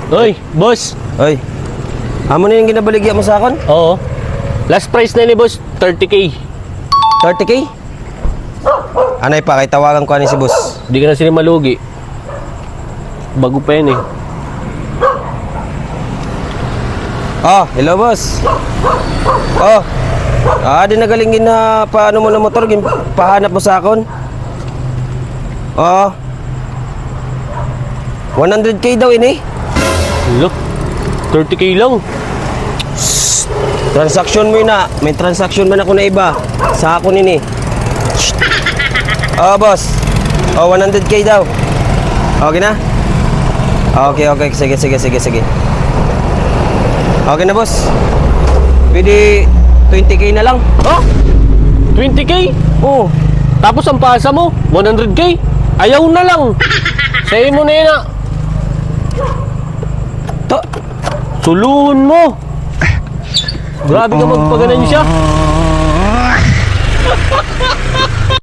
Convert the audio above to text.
Oy, boss. Oy. Amo na yung ginabaligya mo sa akon? Oo. Last price na ni boss, 30K. 30K? Anay pa, kay tawagan ko ani si boss. Hindi ka na sila malugi. Bago pa yan eh. Oh, hello boss. Oh. Di nagalingin na paano mo na motor, pahanap mo sa akon. Oh. 100K daw ini. Look, 30K lang. Transaction mo yun na. May transaction man ako na iba. Sa akon ini. Oh, boss. Oh, 100K daw. Okay na? Okay. Sige. Okay na, boss. Pwede 20K na lang. Oh? 20K? Oo. Tapos ang pasa mo, 100K? Ayaw na lang. Sa'yo mo na yun ah. Suluhon mo. Grabe ka magpaganan siya.